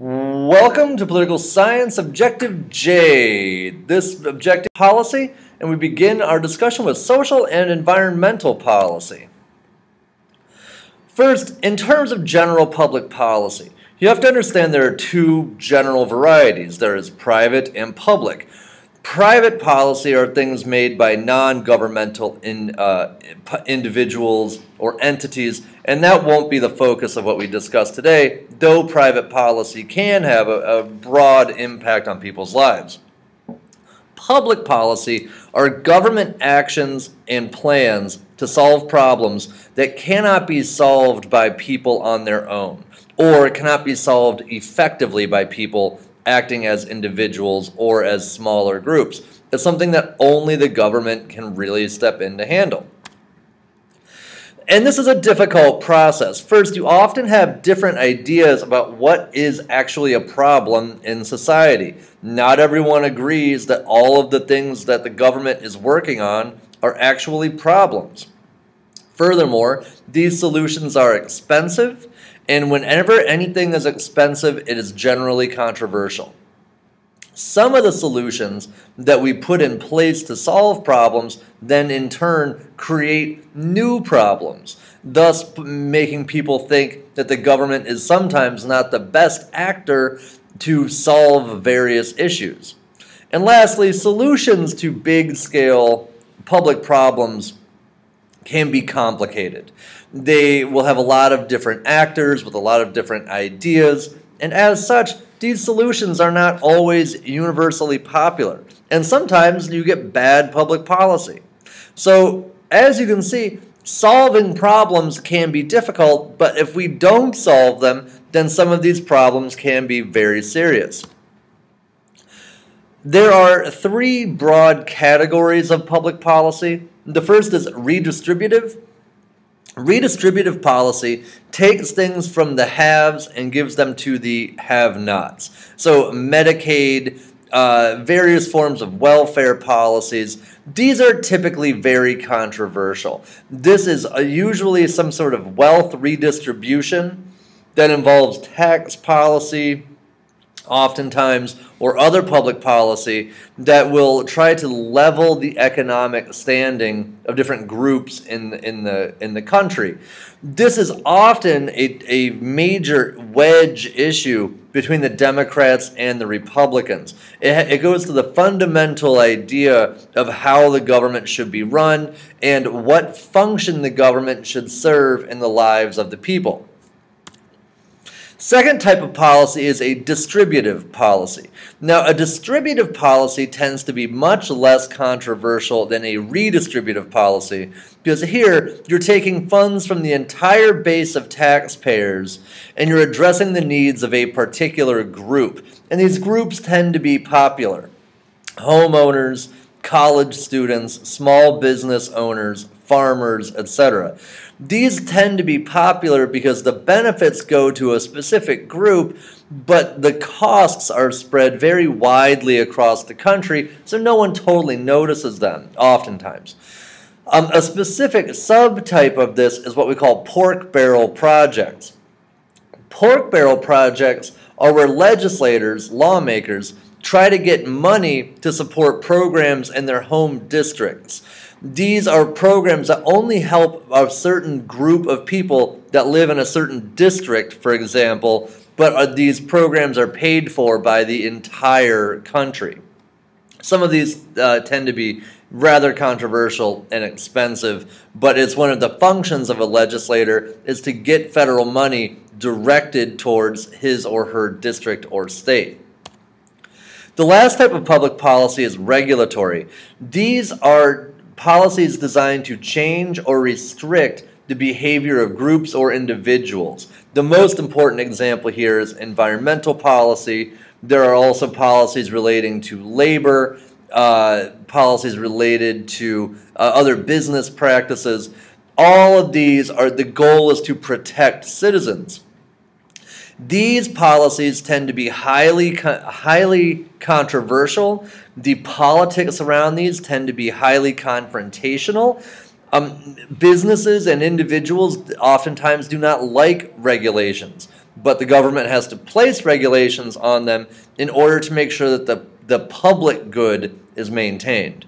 Welcome to Political Science Objective J. This objective policy, and we begin our discussion with social and environmental policy. First, in terms of general public policy, you have to understand there are two general varieties. There is private and public. Private policy are things made by non-governmental individuals or entities, and that won't be the focus of what we discuss today, though private policy can have a broad impact on people's lives. Public policy are government actions and plans to solve problems that cannot be solved by people on their own, or cannot be solved effectively by people acting as individuals or as smaller groups. It's something that only the government can really step in to handle. And this is a difficult process. First, you often have different ideas about what is actually a problem in society. Not everyone agrees that all of the things that the government is working on are actually problems. Furthermore, these solutions are expensive, and whenever anything is expensive, it is generally controversial. Some of the solutions that we put in place to solve problems then in turn create new problems, thus making people think that the government is sometimes not the best actor to solve various issues. And lastly, solutions to big-scale public problems can be complicated. They will have a lot of different actors with a lot of different ideas, and as such, these solutions are not always universally popular, and sometimes you get bad public policy. So, as you can see, solving problems can be difficult, but if we don't solve them, then some of these problems can be very serious. There are three broad categories of public policy. The first is redistributive. Redistributive policy takes things from the haves and gives them to the have-nots. So Medicaid, various forms of welfare policies, these are typically very controversial. This is usually some sort of wealth redistribution that involves tax policy, oftentimes, or other public policy that will try to level the economic standing of different groups in the country. This is often a major wedge issue between the Democrats and the Republicans. It goes to the fundamental idea of how the government should be run and what function the government should serve in the lives of the people. Second type of policy is a distributive policy. Now, a distributive policy tends to be much less controversial than a redistributive policy because here you're taking funds from the entire base of taxpayers and you're addressing the needs of a particular group. And these groups tend to be popular. Homeowners, college students, small business owners, farmers, etc. These tend to be popular because the benefits go to a specific group, but the costs are spread very widely across the country, so no one totally notices them, oftentimes. A specific subtype of this is what we call pork barrel projects. Pork barrel projects are where legislators, lawmakers, try to get money to support programs in their home districts. These are programs that only help a certain group of people that live in a certain district, for example, but these programs are paid for by the entire country. Some of these tend to be rather controversial and expensive, but it's one of the functions of a legislator is to get federal money directed towards his or her district or state. The last type of public policy is regulatory. These are policies designed to change or restrict the behavior of groups or individuals. The most important example here is environmental policy. There are also policies relating to labor, policies related to other business practices. All of these the goal is to protect citizens. These policies tend to be highly controversial. The politics around these tend to be highly confrontational. Businesses and individuals oftentimes do not like regulations. but the government has to place regulations on them in order to make sure that the public good is maintained.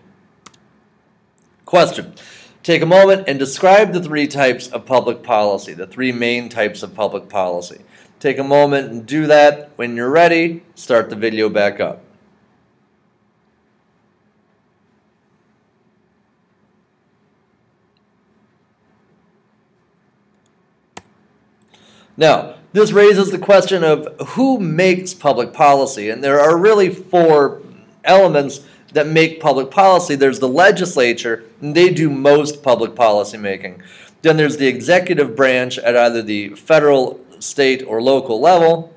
Question. Take a moment and describe the three types of public policy, the three main types of public policy. Take a moment and do that. When you're ready, start the video back up. Now, this raises the question of who makes public policy, and there are really four elements that make public policy. There's the legislature, and they do most public policy making. Then there's the executive branch at either the federal, state, or local level.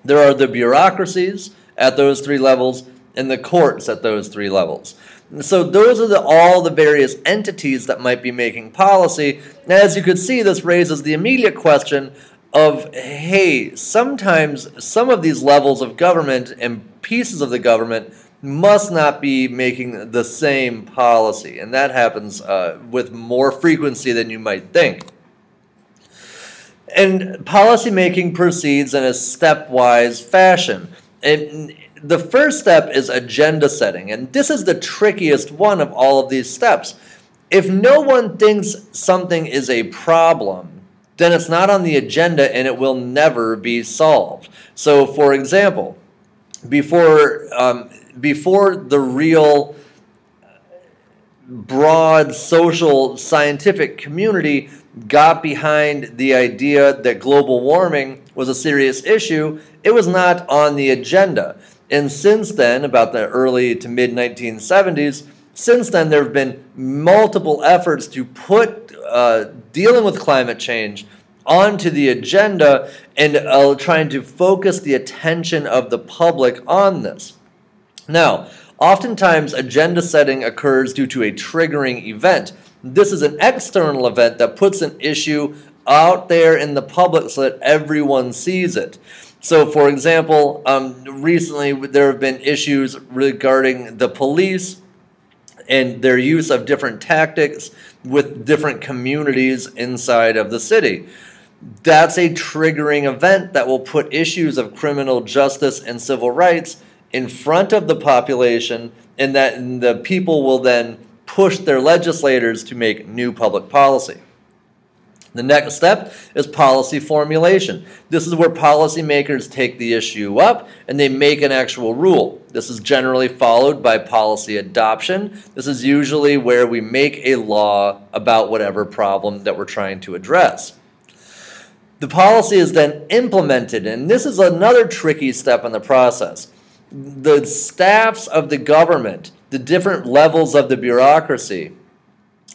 There are the bureaucracies at those three levels, and the courts at those three levels. And so those are all the various entities that might be making policy. And as you could see, this raises the immediate question of, hey, sometimes some of these levels of government and pieces of the government must not be making the same policy, and that happens with more frequency than you might think. And policymaking proceeds in a stepwise fashion. And the first step is agenda setting, and this is the trickiest one of all of these steps. If no one thinks something is a problem, then it's not on the agenda and it will never be solved. So, for example, before the real broad social scientific community got behind the idea that global warming was a serious issue, it was not on the agenda. And since then, about the early to mid 1970s, since then there have been multiple efforts to put dealing with climate change onto the agenda and trying to focus the attention of the public on this. Now, oftentimes agenda setting occurs due to a triggering event. This is an external event that puts an issue out there in the public so that everyone sees it. So, for example, recently there have been issues regarding the police and their use of different tactics with different communities inside of the city. That's a triggering event that will put issues of criminal justice and civil rights in front of the population, and that the people will then push their legislators to make new public policy. The next step is policy formulation. This is where policymakers take the issue up and they make an actual rule. This is generally followed by policy adoption. This is usually where we make a law about whatever problem that we're trying to address. The policy is then implemented, and this is another tricky step in the process. The staffs of the government, the different levels of the bureaucracy,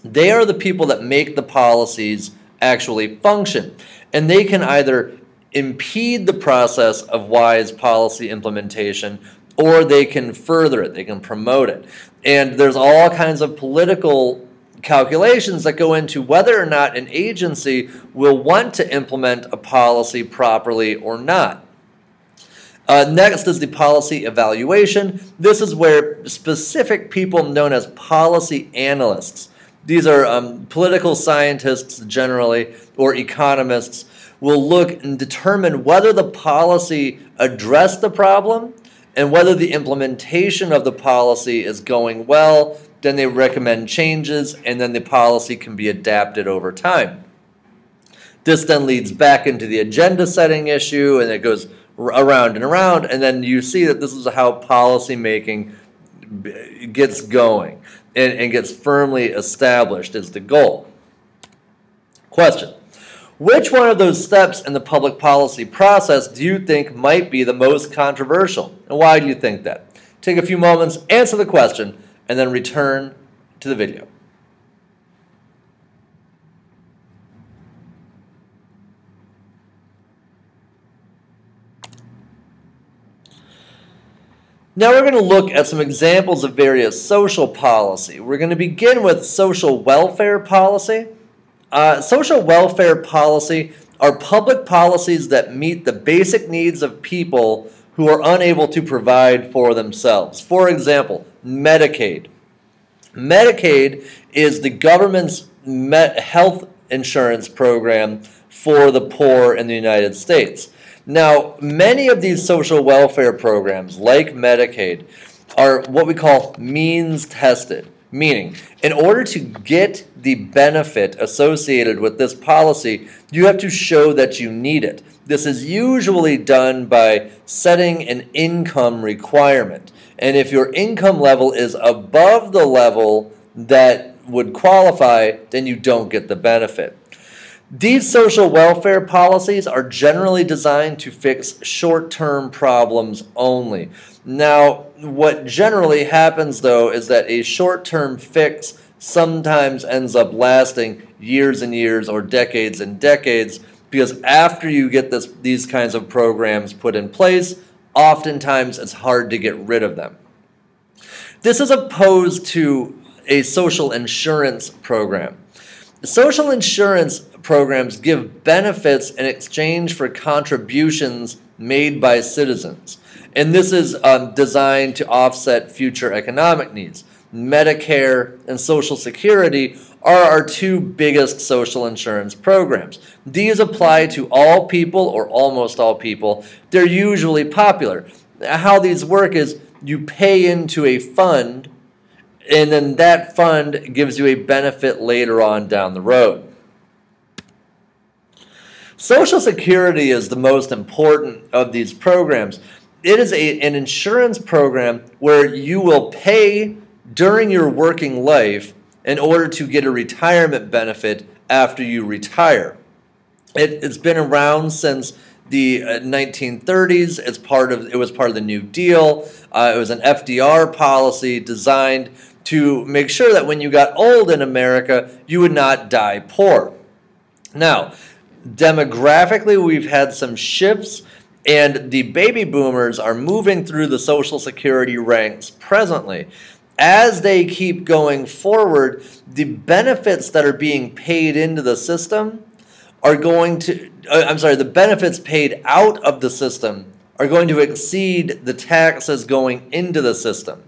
they are the people that make the policies actually function. And they can either impede the process of wise policy implementation, or they can further it, they can promote it. And there's all kinds of political calculations that go into whether or not an agency will want to implement a policy properly or not. Next is the policy evaluation. This is where specific people known as policy analysts, these are political scientists generally, or economists, will look and determine whether the policy addressed the problem and whether the implementation of the policy is going well. Then they recommend changes, and then the policy can be adapted over time. This then leads back into the agenda setting issue, and it goes around and around, and then you see that this is how policy making gets going and gets firmly established as the goal. Question: which one of those steps in the public policy process do you think might be the most controversial, and why do you think that? Take a few moments, answer the question, and then return to the video. Now we're going to look at some examples of various social policy. We're going to begin with social welfare policy. Social welfare policy are public policies that meet the basic needs of people who are unable to provide for themselves. For example, Medicaid. Medicaid is the government's health insurance program for the poor in the United States. Now, many of these social welfare programs, like Medicaid, are what we call means tested, meaning in order to get the benefit associated with this policy, you have to show that you need it. This is usually done by setting an income requirement. And if your income level is above the level that would qualify, then you don't get the benefit. These social welfare policies are generally designed to fix short-term problems only. Now, what generally happens, though, is that a short-term fix sometimes ends up lasting years and years or decades and decades, because after you get these kinds of programs put in place, oftentimes it's hard to get rid of them. This is opposed to a social insurance program. Social insurance programs give benefits in exchange for contributions made by citizens. And this is designed to offset future economic needs. Medicare and Social Security are our two biggest social insurance programs. These apply to all people or almost all people. They're usually popular. How these work is you pay into a fund, and then that fund gives you a benefit later on down the road. Social Security is the most important of these programs. It is an insurance program where you will pay during your working life in order to get a retirement benefit after you retire. It's been around since the 1930s. It was part of the New Deal. It was an FDR policy designed to make sure that when you got old in America, you would not die poor. Now, demographically, we've had some shifts, and the baby boomers are moving through the Social Security ranks presently. As they keep going forward, the benefits that are being paid into the system are going to, the benefits paid out of the system are going to exceed the taxes going into the system.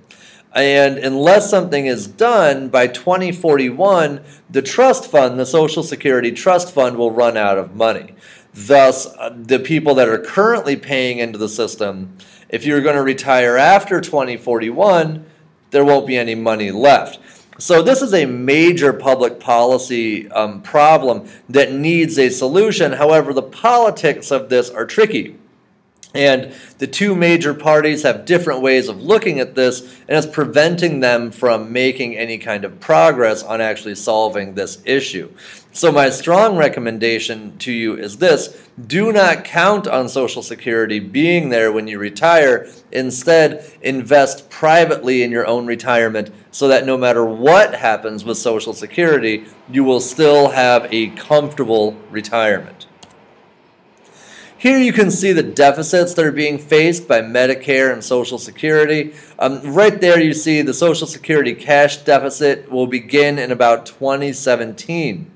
And unless something is done, by 2041, the trust fund, the Social Security Trust Fund, will run out of money. Thus, the people that are currently paying into the system, if you're going to retire after 2041, there won't be any money left. So this is a major public policy problem that needs a solution. However, the politics of this are tricky. And the two major parties have different ways of looking at this, and it's preventing them from making any kind of progress on actually solving this issue. So my strong recommendation to you is this: do not count on Social Security being there when you retire. Instead, invest privately in your own retirement so that no matter what happens with Social Security, you will still have a comfortable retirement. Here you can see the deficits that are being faced by Medicare and Social Security. Right there you see the Social Security cash deficit will begin in about 2017.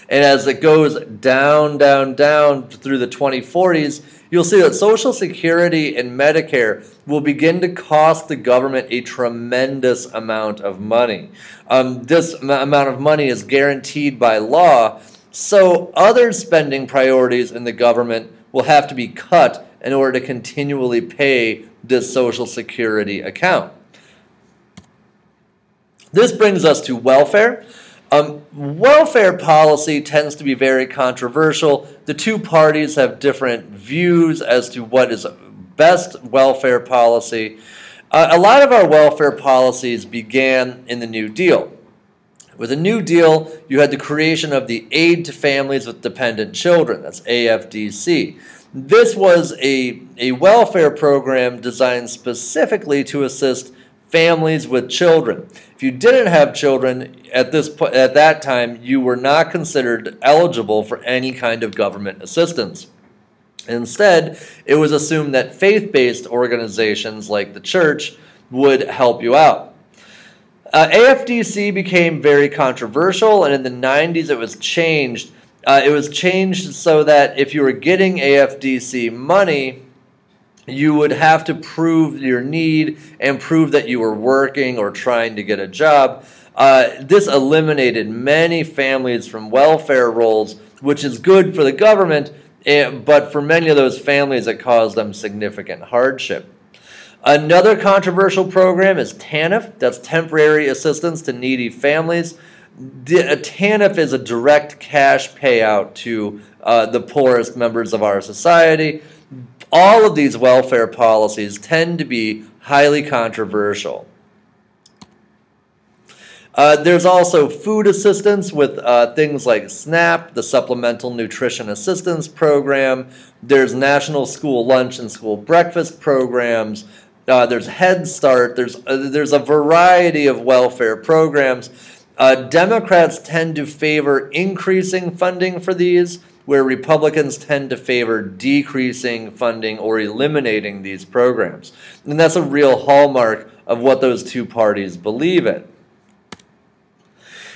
And as it goes down, down, down through the 2040s, you'll see that Social Security and Medicare will begin to cost the government a tremendous amount of money. This amount of money is guaranteed by law. So other spending priorities in the government will have to be cut in order to continually pay this Social Security account. This brings us to welfare. Welfare policy tends to be very controversial. The two parties have different views as to what is best welfare policy. A lot of our welfare policies began in the New Deal. With the New Deal, you had the creation of the Aid to Families with Dependent Children, that's AFDC. This was a welfare program designed specifically to assist families with children. If you didn't have children at that time, you were not considered eligible for any kind of government assistance. Instead, it was assumed that faith-based organizations like the church would help you out. AFDC became very controversial, and in the 90s it was changed. It was changed so that if you were getting AFDC money, you would have to prove your need and prove that you were working or trying to get a job. This eliminated many families from welfare rolls, which is good for the government, but for many of those families, it caused them significant hardship. Another controversial program is TANF. That's Temporary Assistance to Needy Families. TANF is a direct cash payout to the poorest members of our society. All of these welfare policies tend to be highly controversial. There's also food assistance with things like SNAP, the Supplemental Nutrition Assistance Program. There's National School Lunch and School Breakfast programs. There's Head Start. There's a variety of welfare programs. Democrats tend to favor increasing funding for these, where Republicans tend to favor decreasing funding or eliminating these programs. And that's a real hallmark of what those two parties believe in.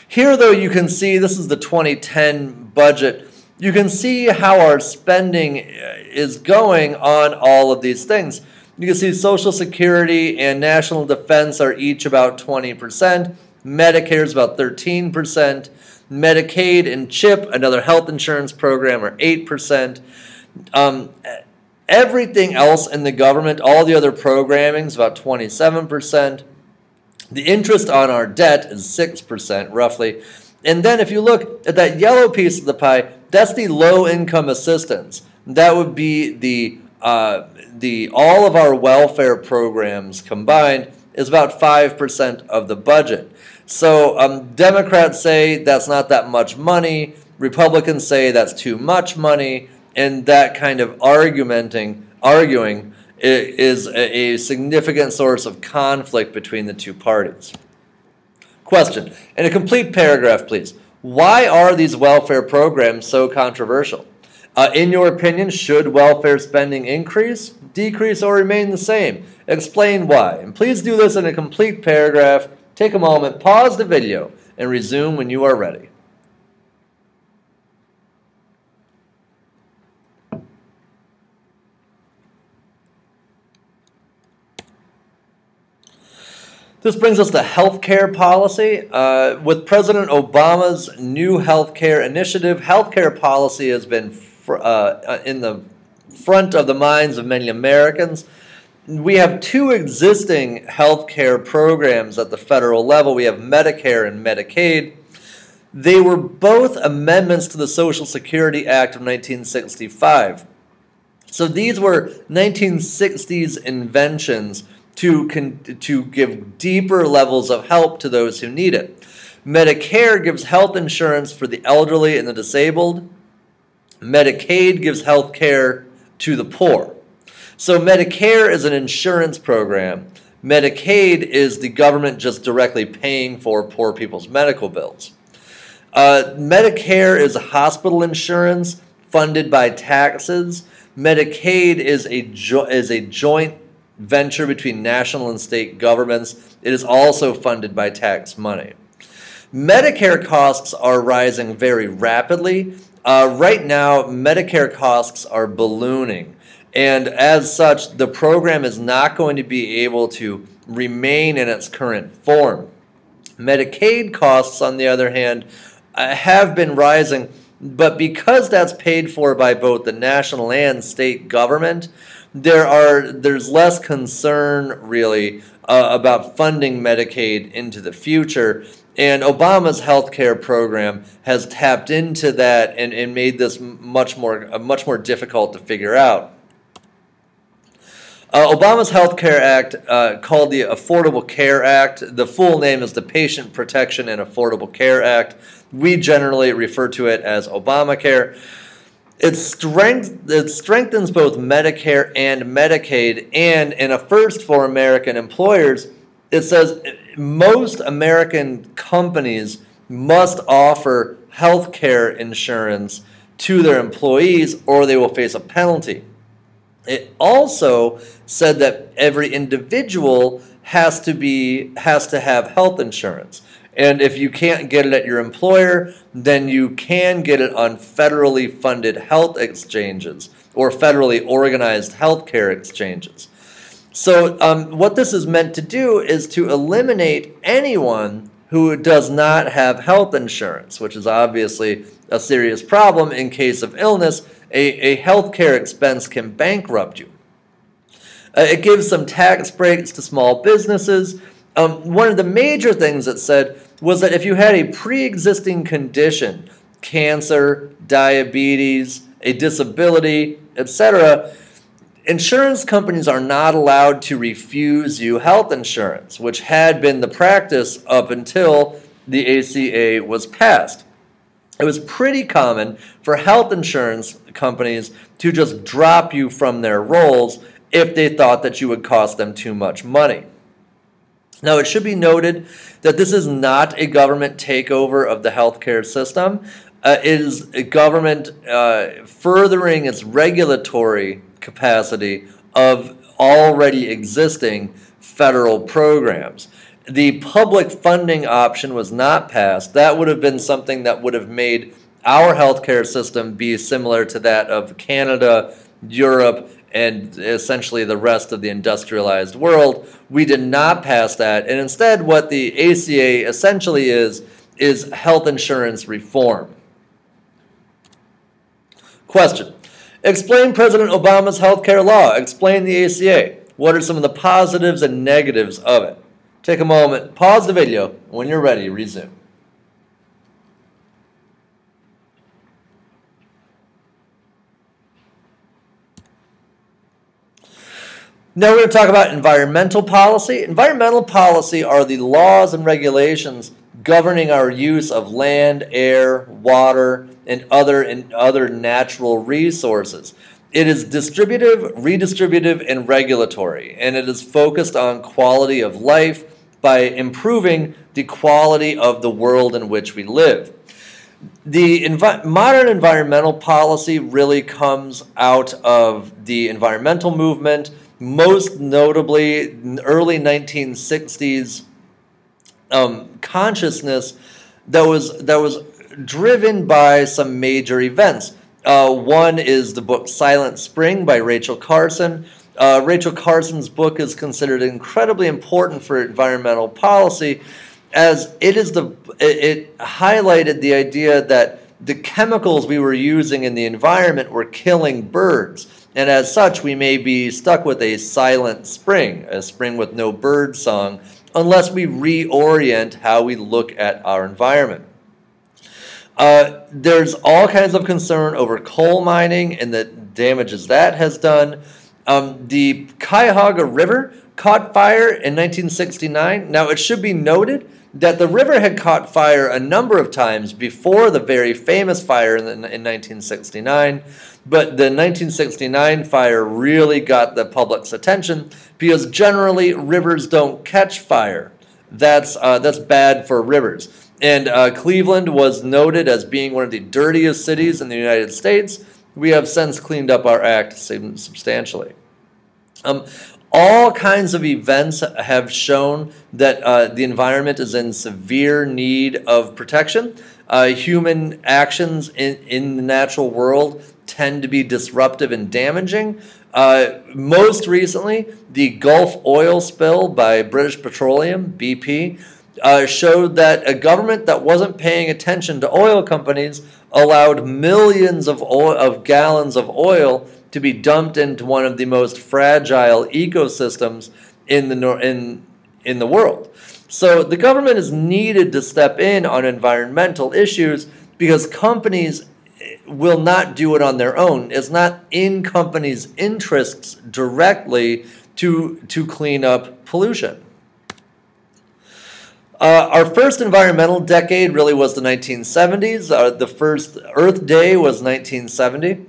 Here, though, you can see, this is the 2010 budget, you can see how our spending is going on all of these things. You can see Social Security and National Defense are each about 20%. Medicare is about 13%. Medicaid and CHIP, another health insurance program, are 8%. Everything else in the government, all the other programming, is about 27%. The interest on our debt is 6%, roughly. And then if you look at that yellow piece of the pie, that's the low-income assistance. That would be the all of our welfare programs combined is about 5% of the budget. So Democrats say that's not that much money. Republicans say that's too much money. And that kind of arguing is a significant source of conflict between the two parties. Question, in a complete paragraph, please. Why are these welfare programs so controversial? In your opinion, should welfare spending increase, decrease, or remain the same? Explain why. And please do this in a complete paragraph. Take a moment, pause the video, and resume when you are ready. This brings us to healthcare policy. With President Obama's new healthcare initiative, healthcare policy has been in the front of the minds of many Americans. We have two existing healthcare programs at the federal level. We have Medicare and Medicaid. They were both amendments to the Social Security Act of 1965. So these were 1960s inventions to give deeper levels of help to those who need it. Medicare gives health insurance for the elderly and the disabled. Medicaid gives health care to the poor. So Medicare is an insurance program. Medicaid is the government just directly paying for poor people's medical bills. Medicare is hospital insurance funded by taxes. Medicaid is a joint venture between national and state governments. It is also funded by tax money. Medicare costs are rising very rapidly. Right now, Medicare costs are ballooning. And as such, the program is not going to be able to remain in its current form. Medicaid costs, on the other hand, have been rising, but because that's paid for by both the national and state government, there's less concern, really, about funding Medicaid into the future. And Obama's health care program has tapped into that and made this much more difficult to figure out. Obama's Health Care Act, called the Affordable Care Act, the full name is the Patient Protection and Affordable Care Act. We generally refer to it as Obamacare. It strengthens both Medicare and Medicaid, and in a first for American employers, it says most American companies must offer health care insurance to their employees or they will face a penalty. It also said that every individual has to have health insurance. And if you can't get it at your employer, then you can get it on federally funded health exchanges or federally organized healthcare exchanges. So what this is meant to do is to eliminate anyone who does not have health insurance, which is obviously a serious problem. In case of illness, a healthcare expense can bankrupt you. It gives some tax breaks to small businesses. One of the major things it said was that if you had a pre-existing condition, cancer, diabetes, a disability, etc., insurance companies are not allowed to refuse you health insurance, which had been the practice up until the ACA was passed. It was pretty common for health insurance companies to just drop you from their rolls if they thought that you would cost them too much money. Now, it should be noted that this is not a government takeover of the healthcare system. It is a government furthering its regulatory capacity of already existing federal programs. The public funding option was not passed. That would have been something that would have made our healthcare system be similar to that of Canada, Europe, and essentially the rest of the industrialized world. We did not pass that, and instead what the ACA essentially is health insurance reform. Question. Explain President Obama's healthcare law. Explain the ACA. What are some of the positives and negatives of it? Take a moment, pause the video. When you're ready, resume. Now we're going to talk about environmental policy. Environmental policy are the laws and regulations governing our use of land, air, water, and other natural resources. It is distributive, redistributive, and regulatory, and it is focused on quality of life by improving the quality of the world in which we live. The modern environmental policy really comes out of the environmental movement, most notably early 1960s consciousness that was driven by some major events. One is the book Silent Spring by Rachel Carson. Rachel Carson's book is considered incredibly important for environmental policy, as it highlighted the idea that the chemicals we were using in the environment were killing birds, and as such we may be stuck with a silent spring, a spring with no bird song, unless we reorient how we look at our environment. There's all kinds of concern over coal mining and the damages that has done. The Cuyahoga River caught fire in 1969. Now, it should be noted that the river had caught fire a number of times before the very famous fire in 1969, but the 1969 fire really got the public's attention because generally rivers don't catch fire. That's bad for rivers. And Cleveland was noted as being one of the dirtiest cities in the United States. We have since cleaned up our act substantially. All kinds of events have shown that the environment is in severe need of protection. Human actions in the natural world tend to be disruptive and damaging. Most recently, the Gulf oil spill by British Petroleum, BP, showed that a government that wasn't paying attention to oil companies allowed millions of gallons of oil to be dumped into one of the most fragile ecosystems in the world. So the government is needed to step in on environmental issues because companies will not do it on their own. It's not in companies' interests directly to clean up pollution. Our first environmental decade really was the 1970s. The first Earth Day was 1970.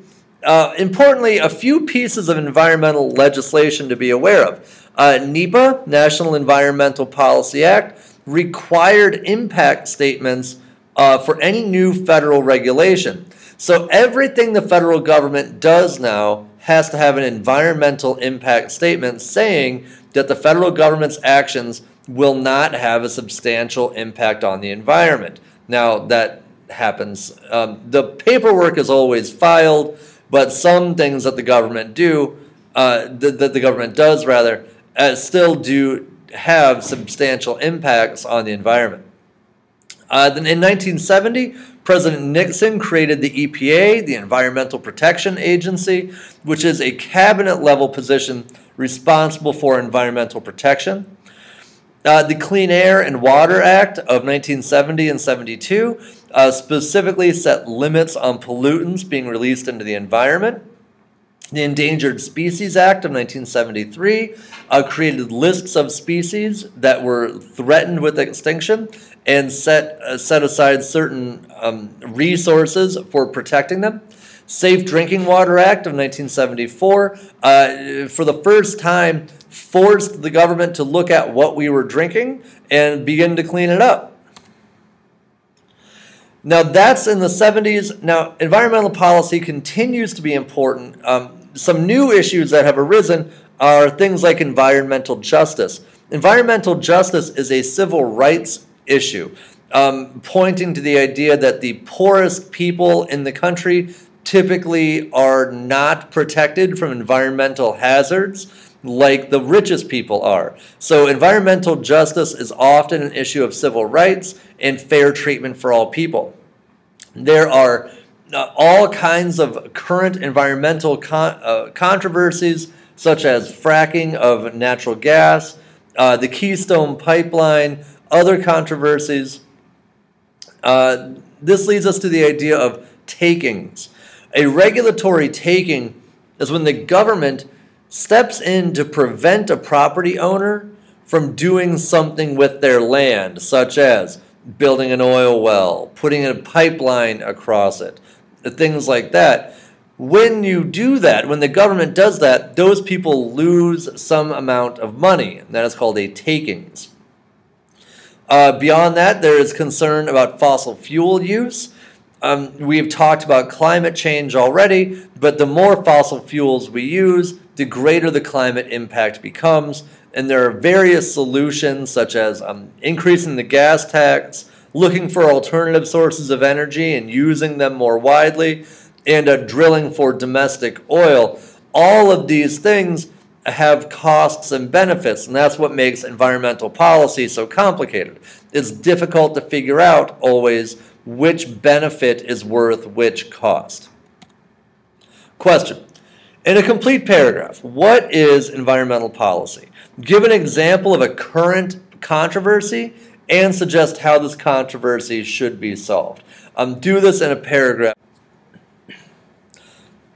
Importantly, a few pieces of environmental legislation to be aware of. NEPA, National Environmental Policy Act, required impact statements for any new federal regulation. So everything the federal government does now has to have an environmental impact statement saying that the federal government's actions will not have a substantial impact on the environment. Now, that happens. The paperwork is always filed, but some things that the government does, still do have substantial impacts on the environment. Then in 1970, President Nixon created the EPA, the Environmental Protection Agency, which is a cabinet-level position responsible for environmental protection. The Clean Air and Water Act of 1970 and 72 specifically set limits on pollutants being released into the environment. The Endangered Species Act of 1973 created lists of species that were threatened with extinction and set aside certain resources for protecting them. Safe Drinking Water Act of 1974, for the first time, forced the government to look at what we were drinking and begin to clean it up. Now, that's in the 70s. Now, environmental policy continues to be important. Some new issues that have arisen are things like environmental justice. Environmental justice is a civil rights issue, pointing to the idea that the poorest people in the country typically are not protected from environmental hazards like the richest people are. So environmental justice is often an issue of civil rights and fair treatment for all people. There are all kinds of current environmental controversies, such as fracking of natural gas, the Keystone Pipeline, other controversies. This leads us to the idea of takings. A regulatory taking is when the government steps in to prevent a property owner from doing something with their land, such as building an oil well, putting a pipeline across it, things like that. When you do that, when the government does that, those people lose some amount of money, and that is called a takings. Beyond that, there is concern about fossil fuel use. We've talked about climate change already, but the more fossil fuels we use, the greater the climate impact becomes. And there are various solutions, such as increasing the gas tax, looking for alternative sources of energy and using them more widely, and drilling for domestic oil. All of these things have costs and benefits, and that's what makes environmental policy so complicated. It's difficult to figure out always which benefit is worth which cost. Question. In a complete paragraph, what is environmental policy? Give an example of a current controversy and suggest how this controversy should be solved. Do this in a paragraph.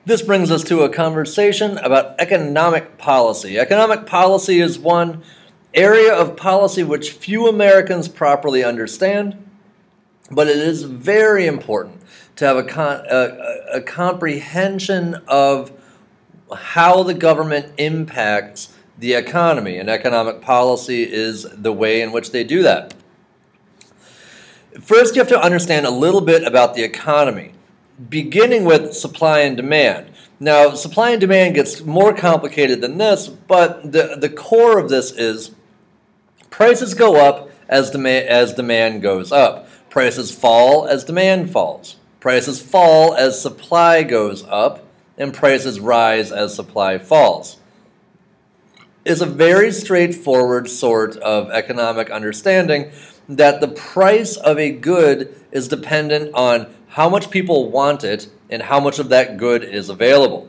This brings us to a conversation about economic policy. Economic policy is one area of policy which few Americans properly understand, but it is very important to have a comprehension of how the government impacts the economy, and economic policy is the way in which they do that. First, you have to understand a little bit about the economy, beginning with supply and demand. Now, supply and demand gets more complicated than this, but the core of this is prices go up as demand goes up. Prices fall as demand falls. Prices fall as supply goes up, and prices rise as supply falls. It's a very straightforward sort of economic understanding that the price of a good is dependent on how much people want it and how much of that good is available.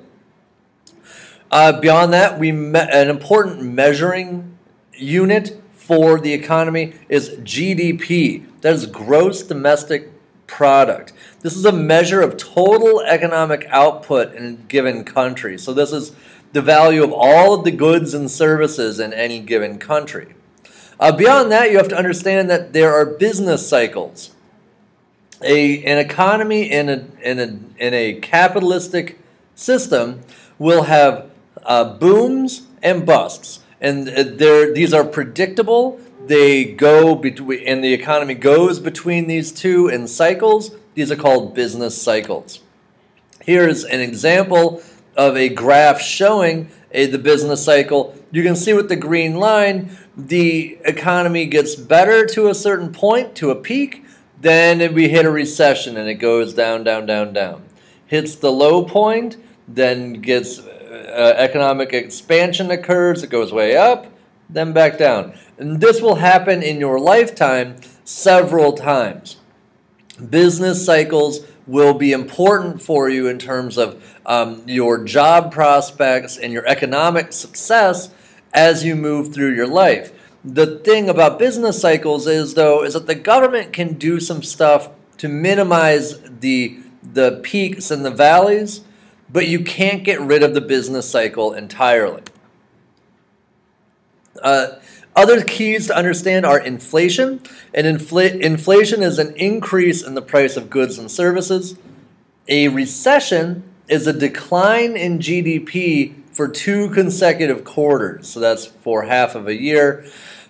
Beyond that, an important measuring unit for the economy is GDP. That is gross domestic product. This is a measure of total economic output in a given country. So this is the value of all of the goods and services in any given country. Beyond that, you have to understand that there are business cycles. An economy in a capitalistic system will have booms and busts, and these are predictable. They go between, and the economy goes between these two in cycles. These are called business cycles. Here's an example of a graph showing the business cycle. You can see with the green line, the economy gets better to a certain point, to a peak. Then we hit a recession and it goes down, down, down, down. Hits the low point, then gets economic expansion occurs. It goes way up, then back down. And this will happen in your lifetime. several times. Business cycles will be important for you in terms of your job prospects and your economic success as you move through your life. The thing about business cycles is that the government can do some stuff to minimize the peaks and the valleys, but you can't get rid of the business cycle entirely. Other keys to understand are inflation. And inflation is an increase in the price of goods and services. A recession is a decline in GDP for 2 consecutive quarters. So that's for half of a year.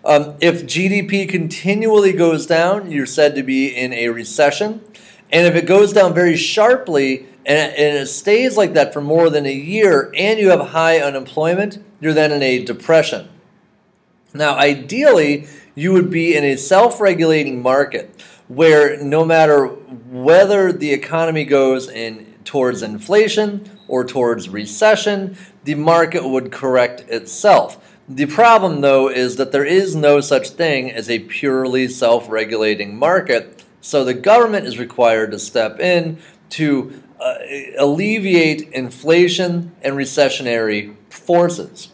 If GDP continually goes down, you're said to be in a recession. And if it goes down very sharply and it stays like that for more than a year and you have high unemployment, you're then in a depression. Now, ideally, you would be in a self-regulating market where no matter whether the economy goes towards inflation or towards recession, the market would correct itself. The problem, though, is that there is no such thing as a purely self-regulating market, so the government is required to step in to alleviate inflation and recessionary forces.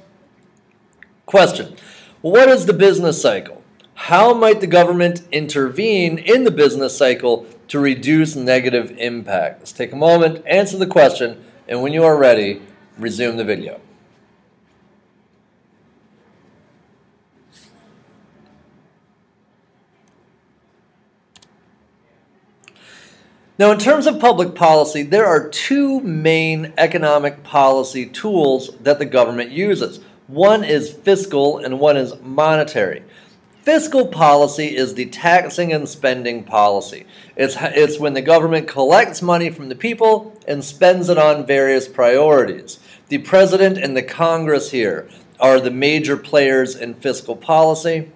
Question. What is the business cycle? How might the government intervene in the business cycle to reduce negative impact? Let's take a moment, answer the question, and when you are ready, resume the video. Now, in terms of public policy, there are 2 main economic policy tools that the government uses. One is fiscal and one is monetary. Fiscal policy is the taxing and spending policy. It's when the government collects money from the people and spends it on various priorities. The president and the Congress here are the major players in fiscal policy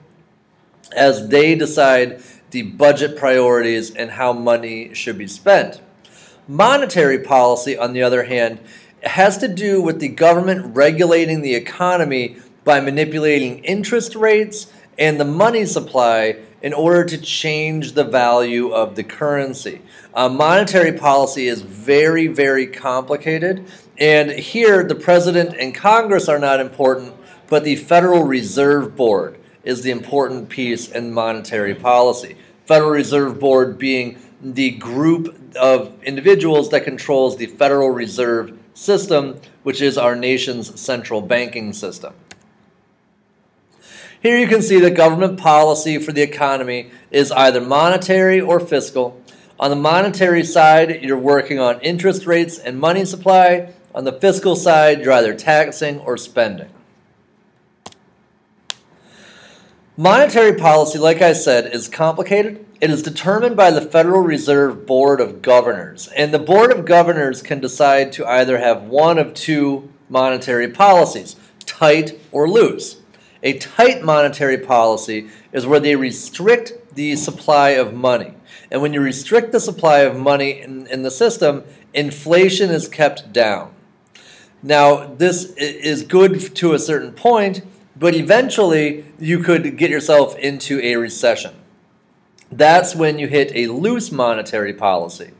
as they decide the budget priorities and how money should be spent. Monetary policy, on the other hand, has to do with the government regulating the economy by manipulating interest rates and the money supply in order to change the value of the currency. Monetary policy is very, very complicated, and here the president and Congress are not important, but the Federal Reserve Board is the important piece in monetary policy. Federal Reserve Board being the group of individuals that controls the Federal Reserve System, which is our nation's central banking system. Here you can see that government policy for the economy is either monetary or fiscal. On the monetary side, you're working on interest rates and money supply. On the fiscal side, you're either taxing or spending. Monetary policy, like I said, is complicated. It is determined by the Federal Reserve Board of Governors, and the Board of Governors can decide to either have one of 2 monetary policies, tight or loose. A tight monetary policy is where they restrict the supply of money, and when you restrict the supply of money in the system, inflation is kept down. Now, this is good to a certain point, but eventually you could get yourself into a recession. That's when you hit a loose monetary policy,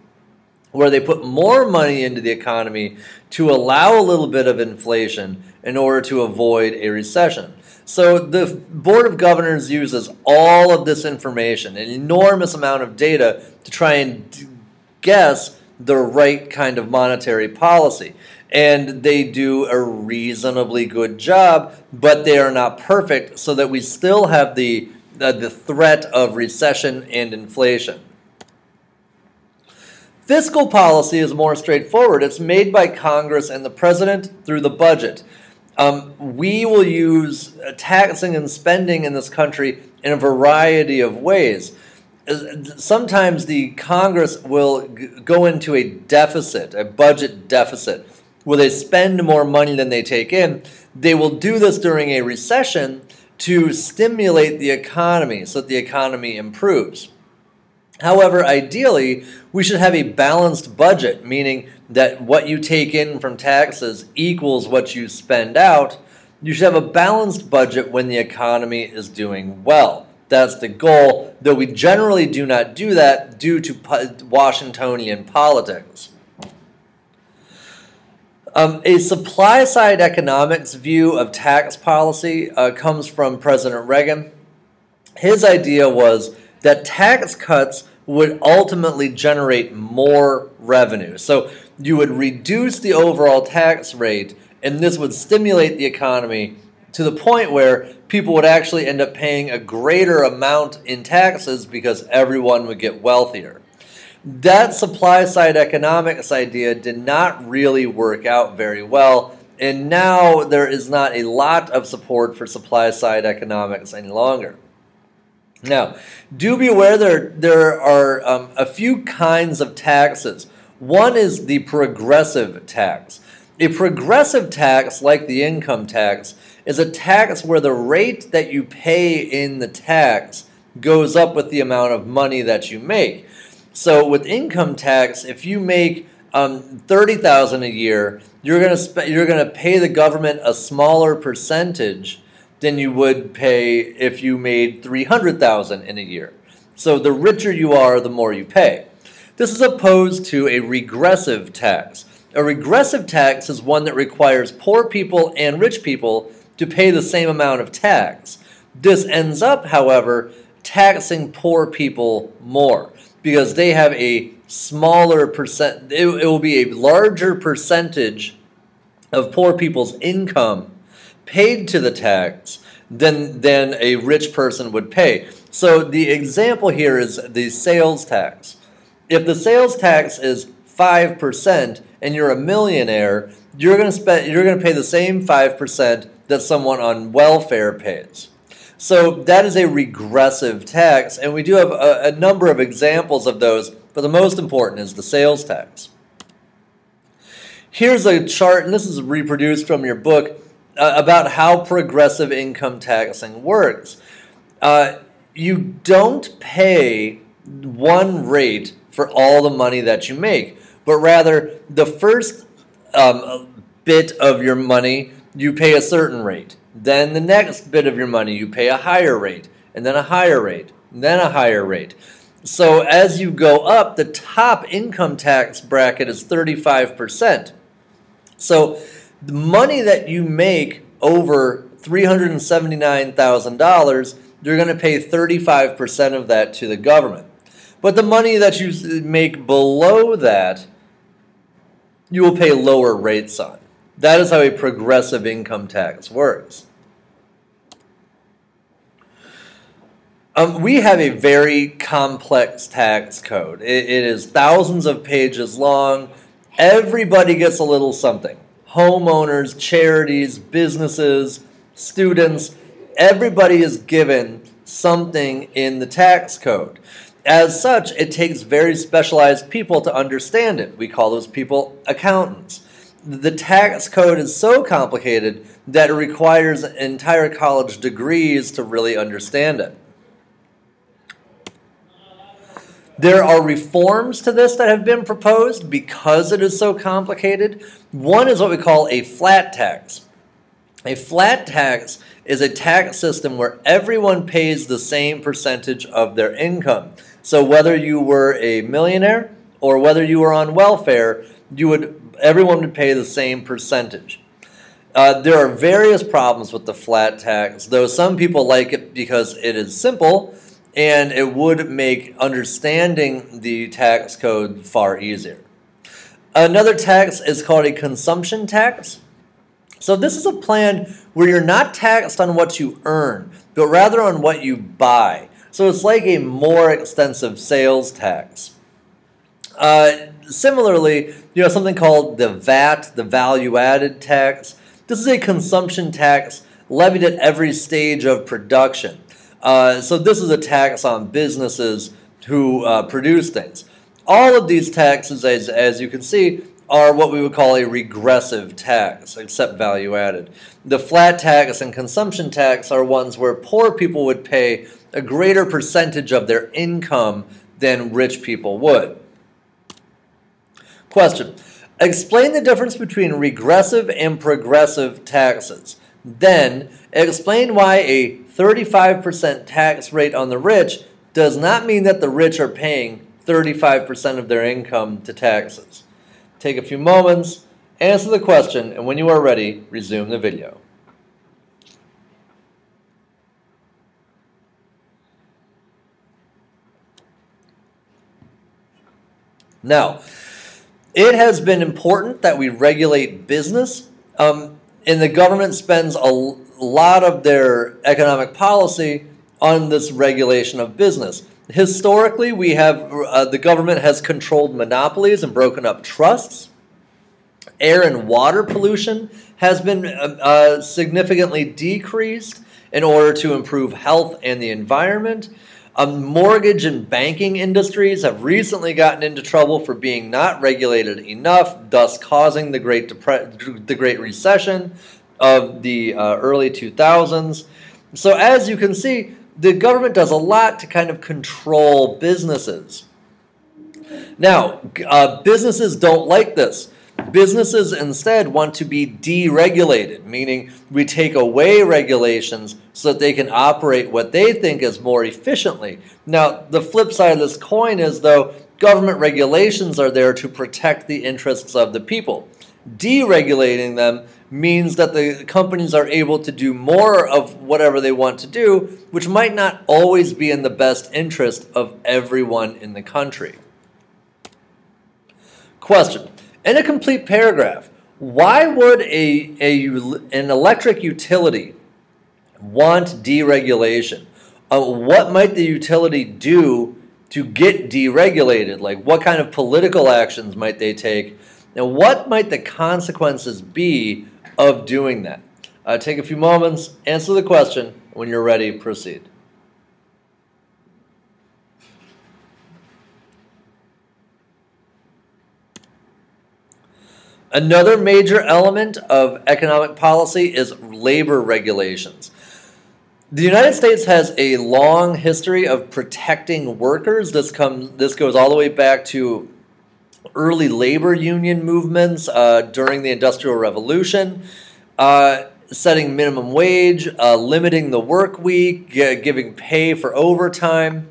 where they put more money into the economy to allow a little bit of inflation in order to avoid a recession. So the Board of Governors uses all of this information, an enormous amount of data, to try and guess the right kind of monetary policy. And they do a reasonably good job, but they are not perfect, so that we still have the threat of recession and inflation. Fiscal policy is more straightforward. It's made by Congress and the president through the budget. We will use taxing and spending in this country in a variety of ways. Sometimes the Congress will go into a deficit, a budget deficit, where they spend more money than they take in. They will do this during a recession to stimulate the economy so that the economy improves. However, ideally, we should have a balanced budget, meaning that what you take in from taxes equals what you spend out. You should have a balanced budget when the economy is doing well. That's the goal, though we generally do not do that due to Washingtonian politics. A supply-side economics view of tax policy comes from President Reagan. His idea was that tax cuts would ultimately generate more revenue. So you would reduce the overall tax rate, and this would stimulate the economy to the point where people would actually end up paying a greater amount in taxes because everyone would get wealthier. That supply-side economics idea did not really work out very well, and now there is not a lot of support for supply-side economics any longer. Now, do be aware there are a few kinds of taxes. One is the progressive tax. A progressive tax, like the income tax, is a tax where the rate that you pay in the tax goes up with the amount of money that you make. So with income tax, if you make $30,000 a year, you're going to pay the government a smaller percentage than you would pay if you made $300,000 in a year. So the richer you are, the more you pay. This is opposed to a regressive tax. A regressive tax is one that requires poor people and rich people to pay the same amount of tax. This ends up, however, taxing poor people more because they have a smaller percent. It will be a larger percentage of poor people's income paid to the tax than a rich person would pay. So the example here is the sales tax. If the sales tax is 5% and you're a millionaire, you're going to pay the same 5% that someone on welfare pays. So that is a regressive tax, and we do have a number of examples of those, but the most important is the sales tax. Here's a chart, and this is reproduced from your book, about how progressive income taxing works. You don't pay one rate for all the money that you make, but rather the first bit of your money you pay a certain rate. Then the next bit of your money you pay a higher rate, and then a higher rate, and then a higher rate. So as you go up, the top income tax bracket is 35%. So the money that you make over $379,000, you're going to pay 35% of that to the government. But the money that you make below that, you will pay lower rates on. That is how a progressive income tax works. We have a very complex tax code. It is thousands of pages long. Everybody gets a little something. Homeowners, charities, businesses, students, everybody is given something in the tax code. As such, it takes very specialized people to understand it. We call those people accountants. The tax code is so complicated that it requires entire college degrees to really understand it. There are reforms to this that have been proposed because it is so complicated. One is what we call a flat tax. A flat tax is a tax system where everyone pays the same percentage of their income. So whether you were a millionaire or whether you were on welfare, everyone would pay the same percentage. There are various problems with the flat tax, though some people like it because it is simple and it would make understanding the tax code far easier. Another tax is called a consumption tax. So this is a plan where you're not taxed on what you earn, but rather on what you buy. So it's like a more extensive sales tax. Similarly, you have something called the VAT, the value-added tax. This is a consumption tax levied at every stage of production. So this is a tax on businesses who produce things. All of these taxes, as you can see, are what we would call a regressive tax, except value-added. The flat tax and consumption tax are ones where poor people would pay a greater percentage of their income than rich people would. Question. Explain the difference between regressive and progressive taxes. Then, explain why a 35% tax rate on the rich does not mean that the rich are paying 35% of their income to taxes. Take a few moments, answer the question, and when you are ready, resume the video. Now, it has been important that we regulate business, and the government spends a lot of their economic policy on this regulation of business. Historically, we have the government has controlled monopolies and broken up trusts. Air and water pollution has been significantly decreased in order to improve health and the environment. Mortgage and banking industries have recently gotten into trouble for being not regulated enough, thus causing the Great Recession of the early 2000s. So as you can see, the government does a lot to kind of control businesses. Now, businesses don't like this. Businesses instead want to be deregulated, meaning we take away regulations so that they can operate what they think is more efficiently. Now, the flip side of this coin is, though, government regulations are there to protect the interests of the people. Deregulating them means that the companies are able to do more of whatever they want to do, which might not always be in the best interest of everyone in the country. Question. In a complete paragraph, why would an electric utility want deregulation? What might the utility do to get deregulated? Like, what kind of political actions might they take? And what might the consequences be of doing that? Take a few moments, answer the question. When you're ready, proceed. Another major element of economic policy is labor regulations. The United States has a long history of protecting workers. This goes all the way back to early labor union movements during the Industrial Revolution, setting minimum wage, limiting the work week, giving pay for overtime.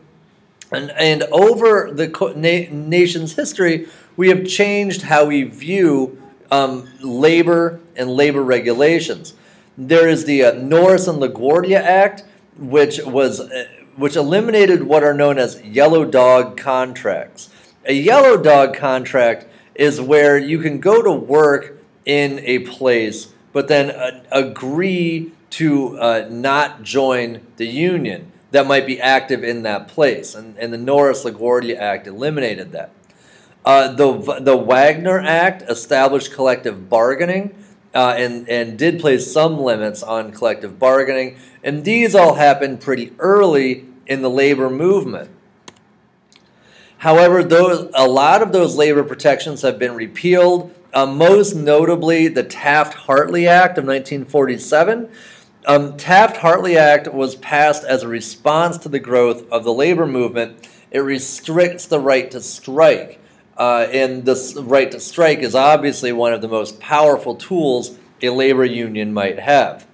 And over the nation's history, we have changed how we view labor and labor regulations. There is the Norris and LaGuardia Act, which eliminated what are known as yellow dog contracts. A yellow dog contract is where you can go to work in a place, but then agree to not join the union that might be active in that place. And the Norris-LaGuardia Act eliminated that. The Wagner Act established collective bargaining and did place some limits on collective bargaining. And these all happened pretty early in the labor movement. However, a lot of those labor protections have been repealed, most notably the Taft-Hartley Act of 1947. Taft-Hartley Act was passed as a response to the growth of the labor movement. It restricts the right to strike. And this right to strike is obviously one of the most powerful tools a labor union might have.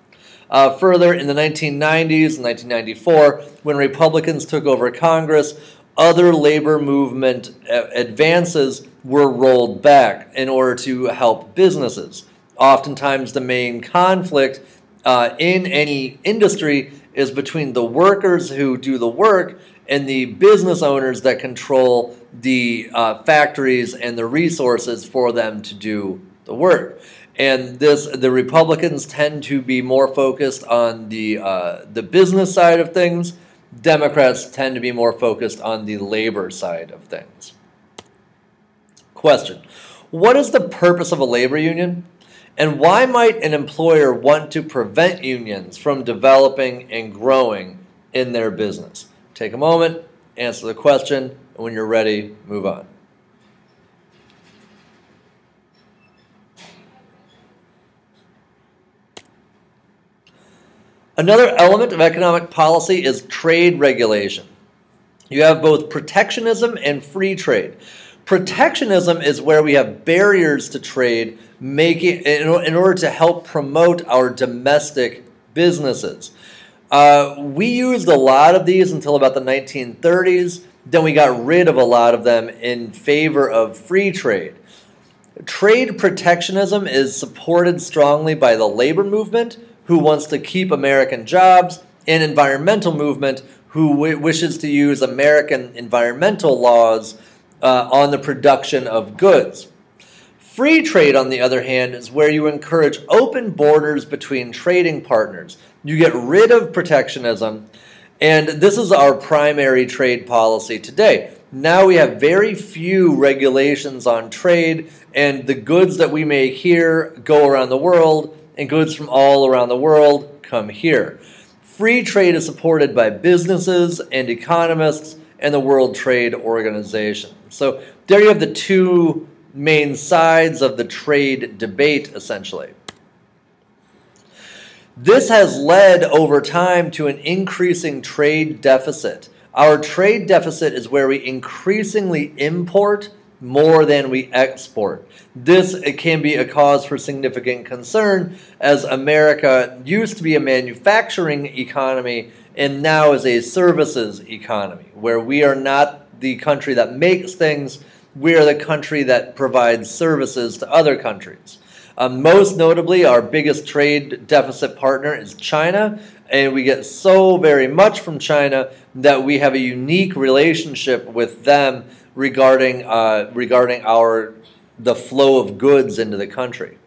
Further, in the 1990s and 1994, when Republicans took over Congress, other labor movement advances were rolled back in order to help businesses. Oftentimes, the main conflict in any industry is between the workers who do the work and the business owners that control the factories and the resources for them to do the work. And the Republicans tend to be more focused on the business side of things. Democrats tend to be more focused on the labor side of things. Question. What is the purpose of a labor union? And why might an employer want to prevent unions from developing and growing in their business? Take a moment, answer the question, and when you're ready, move on. Another element of economic policy is trade regulation. You have both protectionism and free trade. Protectionism is where we have barriers to trade in order to help promote our domestic businesses. We used a lot of these until about the 1930s. Then we got rid of a lot of them in favor of free trade. Trade protectionism is supported strongly by the labor movement, who wants to keep American jobs, and environmental movement, who wishes to use American environmental laws on the production of goods. Free trade, on the other hand, is where you encourage open borders between trading partners. You get rid of protectionism, and this is our primary trade policy today. Now we have very few regulations on trade, and the goods that we make here go around the world, and goods from all around the world come here. Free trade is supported by businesses and economists and the World Trade Organization. So there you have the two main sides of the trade debate, essentially. This has led over time to an increasing trade deficit. Our trade deficit is where we increasingly import more than we export. This can be a cause for significant concern, as America used to be a manufacturing economy and now is a services economy, where we are not the country that makes things, we are the country that provides services to other countries. Most notably, our biggest trade deficit partner is China, and we get so very much from China that we have a unique relationship with them regarding the flow of goods into the country.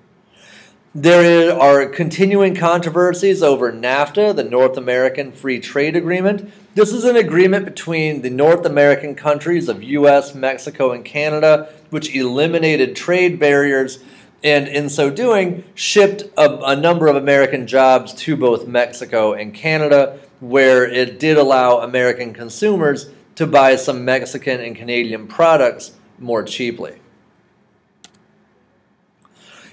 There are continuing controversies over NAFTA, the North American Free Trade Agreement. This is an agreement between the North American countries of US, Mexico, and Canada, which eliminated trade barriers and in so doing shipped a number of American jobs to both Mexico and Canada, where it did allow American consumers to buy some Mexican and Canadian products more cheaply.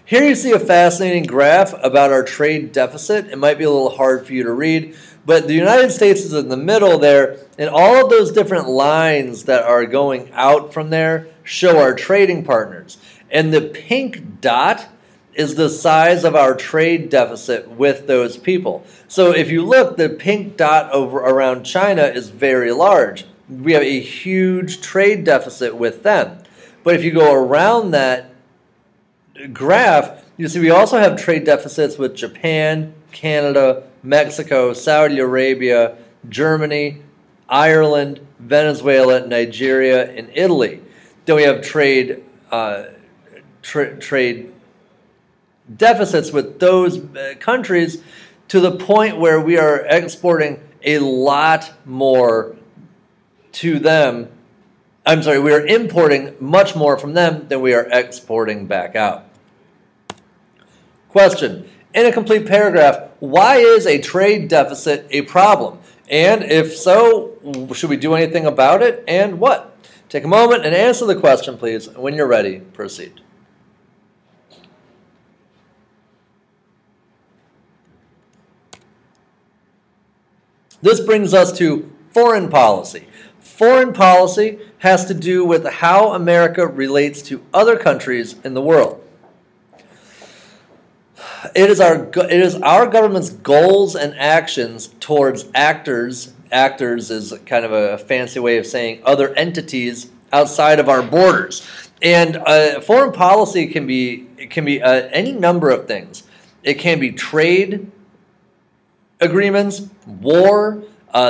Here you see a fascinating graph about our trade deficit. It might be a little hard for you to read, but the United States is in the middle there, and all of those different lines that are going out from there show our trading partners. And the pink dot is the size of our trade deficit with those people. So if you look, the pink dot around China is very large. We have a huge trade deficit with them. But if you go around that graph, you see we also have trade deficits with Japan, Canada, Mexico, Saudi Arabia, Germany, Ireland, Venezuela, Nigeria, and Italy. Then we have trade deficits with those countries to the point where we are exporting a lot more to them. I'm sorry, we are importing much more from them than we are exporting back out. Question: in a complete paragraph, why is a trade deficit a problem? And if so, should we do anything about it, and what? Take a moment and answer the question, please. When you're ready, proceed. This brings us to foreign policy. Foreign policy has to do with how America relates to other countries in the world. It is our government's goals and actions towards actors. Actors is kind of a fancy way of saying other entities outside of our borders. And foreign policy can be any number of things. It can be trade agreements, war,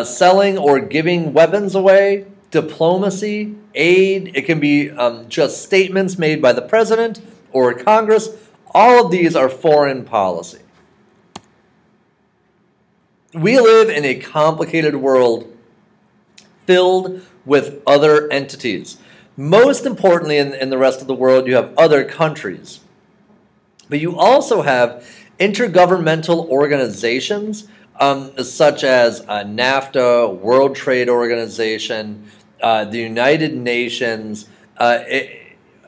selling or giving weapons away, diplomacy, aid. It can be just statements made by the president or Congress. All of these are foreign policy. We live in a complicated world filled with other entities. Most importantly, in the rest of the world, you have other countries. But you also have intergovernmental organizations such as NAFTA, World Trade Organization, the United Nations,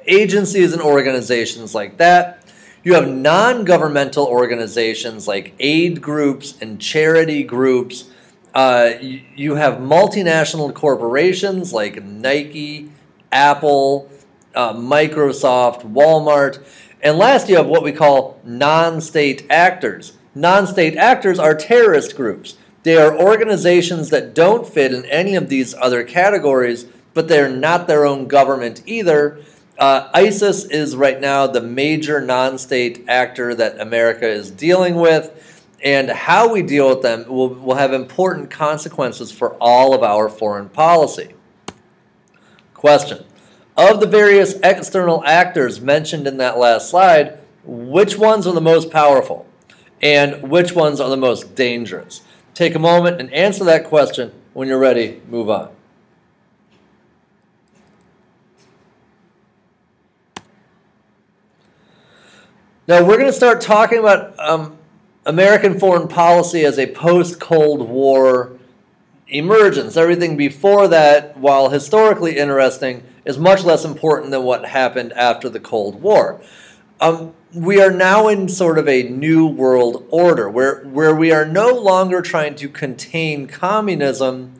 agencies and organizations like that. You have non-governmental organizations like aid groups and charity groups. You have multinational corporations like Nike, Apple, Microsoft, Walmart. And last, you have what we call non-state actors. Non-state actors are terrorist groups. They are organizations that don't fit in any of these other categories, but they're not their own government either. ISIS is right now the major non-state actor that America is dealing with, and how we deal with them will have important consequences for all of our foreign policy. Question. Of the various external actors mentioned in that last slide, which ones are the most powerful and which ones are the most dangerous? Take a moment and answer that question. When you're ready, move on. Now we're going to start talking about American foreign policy as a post-Cold War emergence. Everything before that, while historically interesting, is much less important than what happened after the Cold War. We are now in sort of a new world order where we are no longer trying to contain communism,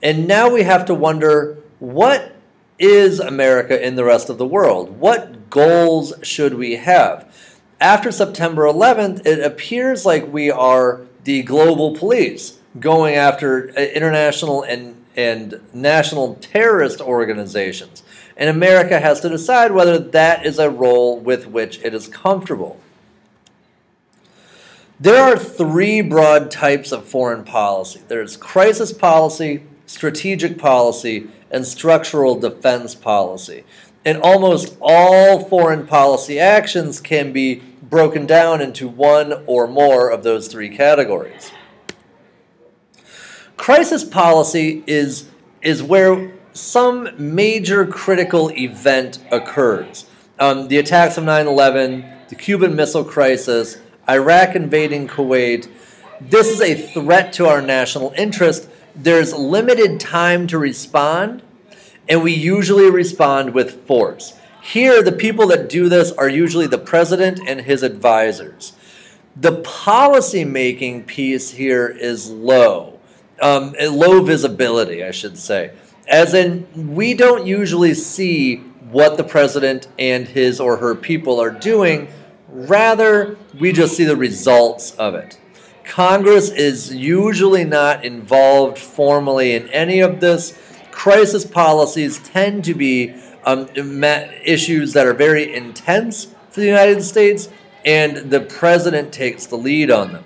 and now we have to wonder, what is America in the rest of the world? What goals should we have? After September 11th, it appears like we are the global police going after international and national terrorist organizations. And America has to decide whether that is a role with which it is comfortable. There are three broad types of foreign policy. There's crisis policy, strategic policy, and structural defense policy. And almost all foreign policy actions can be broken down into one or more of those three categories. Crisis policy is where some major critical event occurs. The attacks of 9/11, the Cuban Missile Crisis, Iraq invading Kuwait. This is a threat to our national interest. There's limited time to respond, and we usually respond with force. Here, the people that do this are usually the president and his advisors. The policy-making piece here is low. Low visibility, I should say. As in, we don't usually see what the president and his or her people are doing. Rather, we just see the results of it. Congress is usually not involved formally in any of this. Crisis policies tend to be issues that are very intense for the United States, and the president takes the lead on them.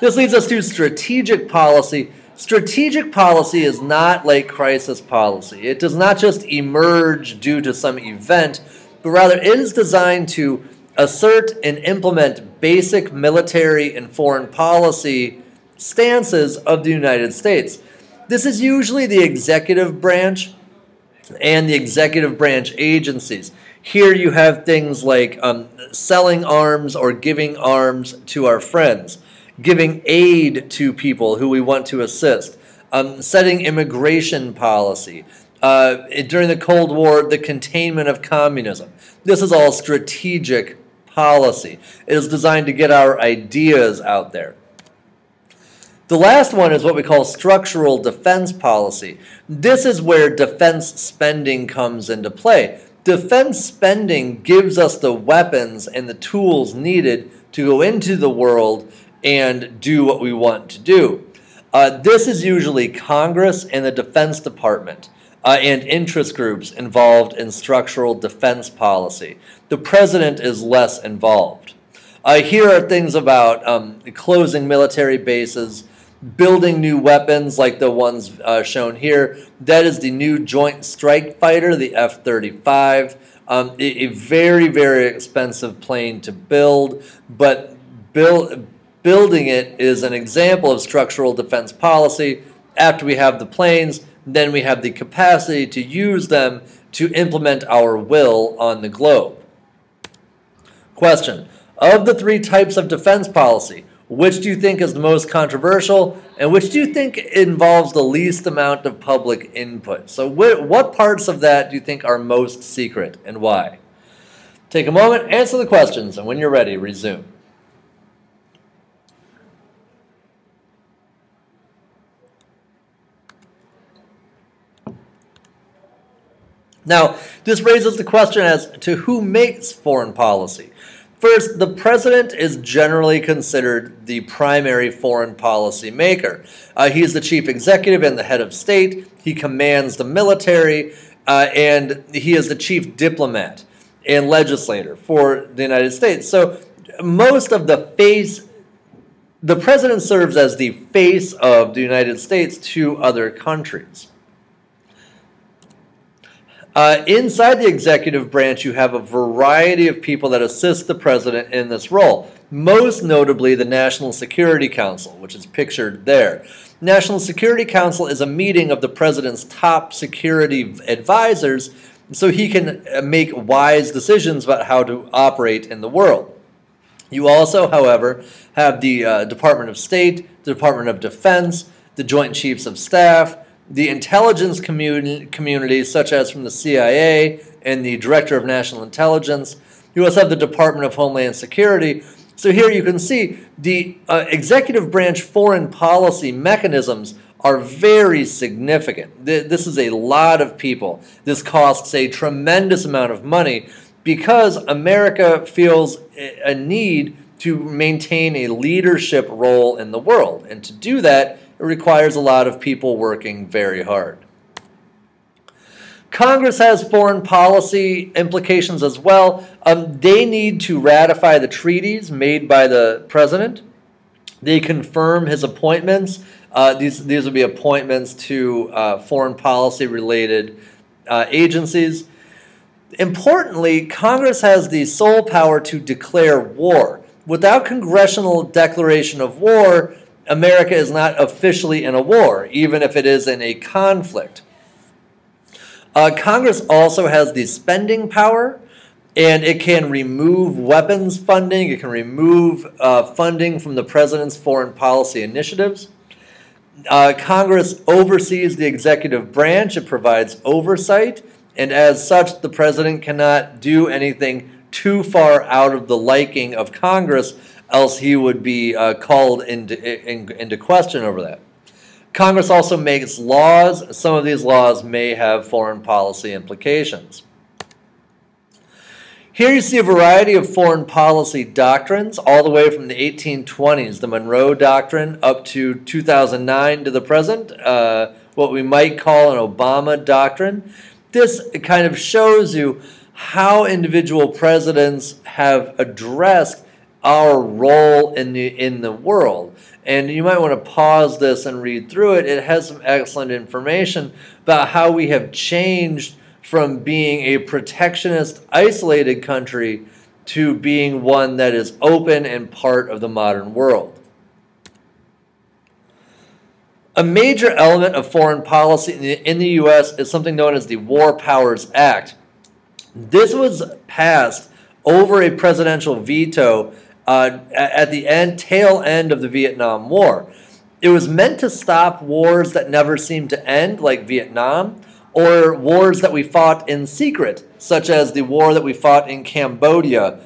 This leads us to strategic policy. Strategic policy is not like crisis policy. It does not just emerge due to some event, but rather it is designed to assert and implement basic military and foreign policy stances of the United States. This is usually the executive branch and the executive branch agencies. Here you have things like selling arms or giving arms to our friends, giving aid to people who we want to assist, setting immigration policy. During the Cold War, the containment of communism. This is all strategic policy. It is designed to get our ideas out there. The last one is what we call structural defense policy. This is where defense spending comes into play. Defense spending gives us the weapons and the tools needed to go into the world and do what we want to do. This is usually Congress and the Defense Department and interest groups involved in structural defense policy. The president is less involved. Here are things about closing military bases, building new weapons like the ones shown here. That is the new Joint Strike Fighter, the F-35. A very, very expensive plane to build, but building it is an example of structural defense policy. After we have the planes, then we have the capacity to use them to implement our will on the globe. Question. Of the three types of defense policy, which do you think is the most controversial, and which do you think involves the least amount of public input? So what parts of that do you think are most secret, and why? Take a moment, answer the questions, and when you're ready, resume. Now, this raises the question as to who makes foreign policy. First, the president is generally considered the primary foreign policy maker. He is the chief executive and the head of state. He commands the military, and he is the chief diplomat and legislator for the United States. So most of the president serves as the face of the United States to other countries. Inside the executive branch, you have a variety of people that assist the president in this role, most notably the National Security Council, which is pictured there. National Security Council is a meeting of the president's top security advisors so he can make wise decisions about how to operate in the world. You also, however, have the Department of State, the Department of Defense, the Joint Chiefs of Staff, the intelligence community, such as from the CIA and the Director of National Intelligence. You also have the Department of Homeland Security. So here you can see the executive branch foreign policy mechanisms are very significant. This is a lot of people. This costs a tremendous amount of money because America feels a need to maintain a leadership role in the world. And to do that, it requires a lot of people working very hard. Congress has foreign policy implications as well. They need to ratify the treaties made by the president. They confirm his appointments. These will be appointments to foreign policy related agencies. Importantly, Congress has the sole power to declare war. Without congressional declaration of war, America is not officially in a war, even if it is in a conflict. Congress also has the spending power, and it can remove weapons funding. It can remove funding from the president's foreign policy initiatives. Congress oversees the executive branch. It provides oversight, and as such, the president cannot do anything too far out of the liking of Congress, else he would be called into question over that. Congress also makes laws. Some of these laws may have foreign policy implications. Here you see a variety of foreign policy doctrines, all the way from the 1820s, the Monroe Doctrine, up to 2009 to the present, what we might call an Obama Doctrine. This kind of shows you how individual presidents have addressed our role in the world. And you might want to pause this and read through it. It has some excellent information about how we have changed from being a protectionist, isolated country to being one that is open and part of the modern world. A major element of foreign policy in the U.S. is something known as the War Powers Act. This was passed over a presidential veto at the tail end of the Vietnam War. It was meant to stop wars that never seemed to end, like Vietnam, or wars that we fought in secret, such as the war that we fought in Cambodia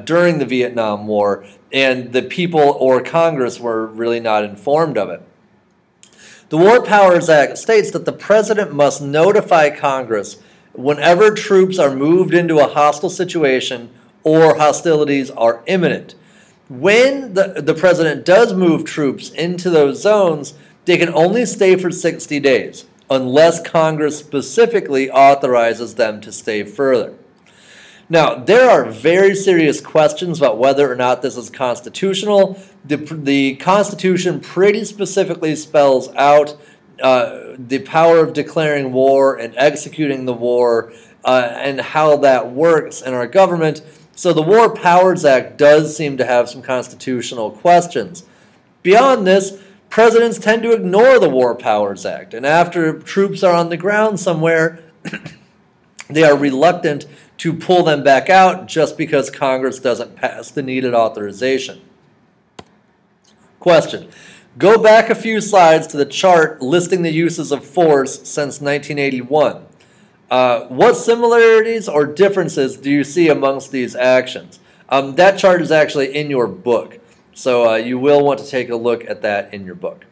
during the Vietnam War, and the people or Congress were really not informed of it. The War Powers Act states that the president must notify Congress whenever troops are moved into a hostile situation or hostilities are imminent. When the president does move troops into those zones, they can only stay for 60 days, unless Congress specifically authorizes them to stay further. Now, there are very serious questions about whether or not this is constitutional. The Constitution pretty specifically spells out the power of declaring war and executing the war and how that works in our government. So the War Powers Act does seem to have some constitutional questions. Beyond this, presidents tend to ignore the War Powers Act, and after troops are on the ground somewhere, they are reluctant to pull them back out just because Congress doesn't pass the needed authorization. Question. Go back a few slides to the chart listing the uses of force since 1981. What similarities or differences do you see amongst these actions? That chart is actually in your book, so you will want to take a look at that in your book.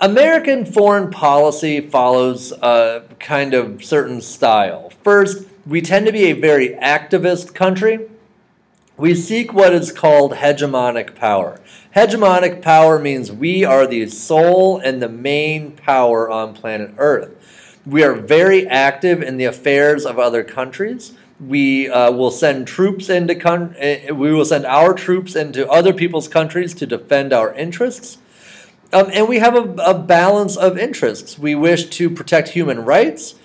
American foreign policy follows a kind of certain style. First, we tend to be a very activist country. We seek what is called hegemonic power. Hegemonic power means we are the sole and the main power on planet Earth. We are very active in the affairs of other countries. We will send troops into we will send our troops into other people's countries to defend our interests. And we have a balance of interests. We wish to protect human rights.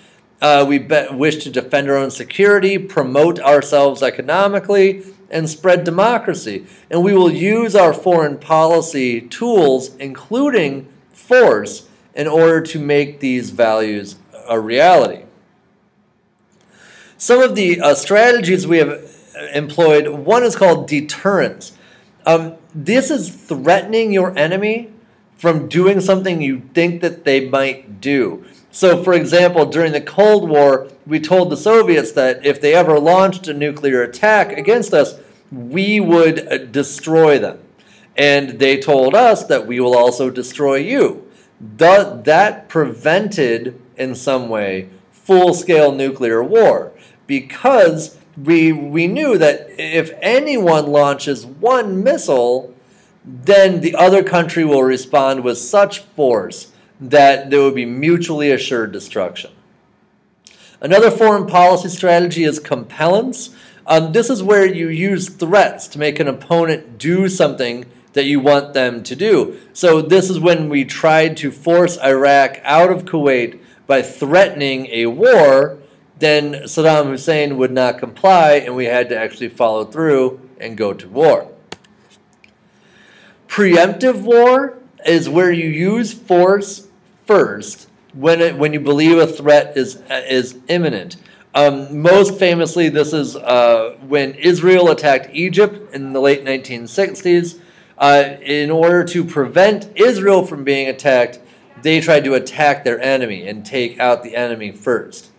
We wish to defend our own security, promote ourselves economically, and spread democracy. And we will use our foreign policy tools, including force, in order to make these values a reality. Some of the strategies we have employed, one is called deterrence. This is threatening your enemy from doing something you think that they might do. So, for example, during the Cold War, we told the Soviets that if they ever launched a nuclear attack against us, we would destroy them. And they told us that we will also destroy you. That prevented, in some way, full-scale nuclear war, because we knew that if anyone launches one missile, then the other country will respond with such force that there would be mutually assured destruction. Another foreign policy strategy is compellence. This is where you use threats to make an opponent do something that you want them to do. So this is when we tried to force Iraq out of Kuwait by threatening a war. Then Saddam Hussein would not comply, and we had to actually follow through and go to war. Preemptive war is where you use force first when you believe a threat is imminent. Most famously, this is when Israel attacked Egypt in the late 1960s. In order to prevent Israel from being attacked, they tried to attack their enemy and take out the enemy first.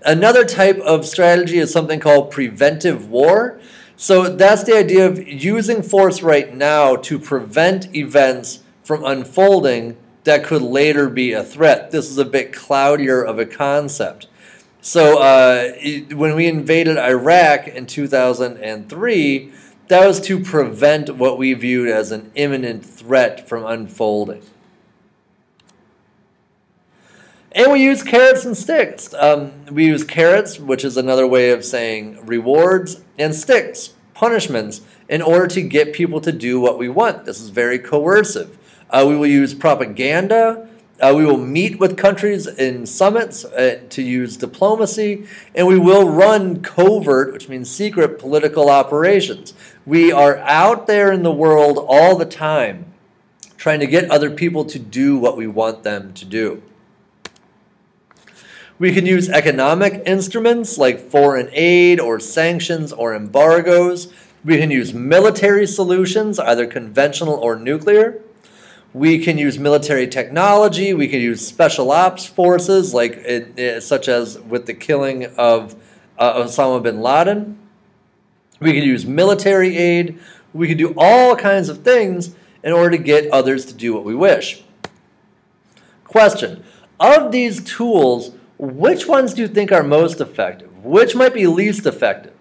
Another type of strategy is something called preventive war. So that's the idea of using force right now to prevent events from unfolding that could later be a threat. This is a bit cloudier of a concept. So when we invaded Iraq in 2003, that was to prevent what we viewed as an imminent threat from unfolding. And we use carrots and sticks. We use carrots, which is another way of saying rewards, and sticks, punishments, in order to get people to do what we want. This is very coercive. We will use propaganda. We will meet with countries in summits to use diplomacy. And we will run covert, which means secret, political operations. We are out there in the world all the time trying to get other people to do what we want them to do. We can use economic instruments like foreign aid or sanctions or embargoes. We can use military solutions, either conventional or nuclear. We can use military technology. We can use special ops forces, such as with the killing of Osama bin Laden. We can use military aid. We can do all kinds of things in order to get others to do what we wish. Question: of these tools, which ones do you think are most effective? Which might be least effective?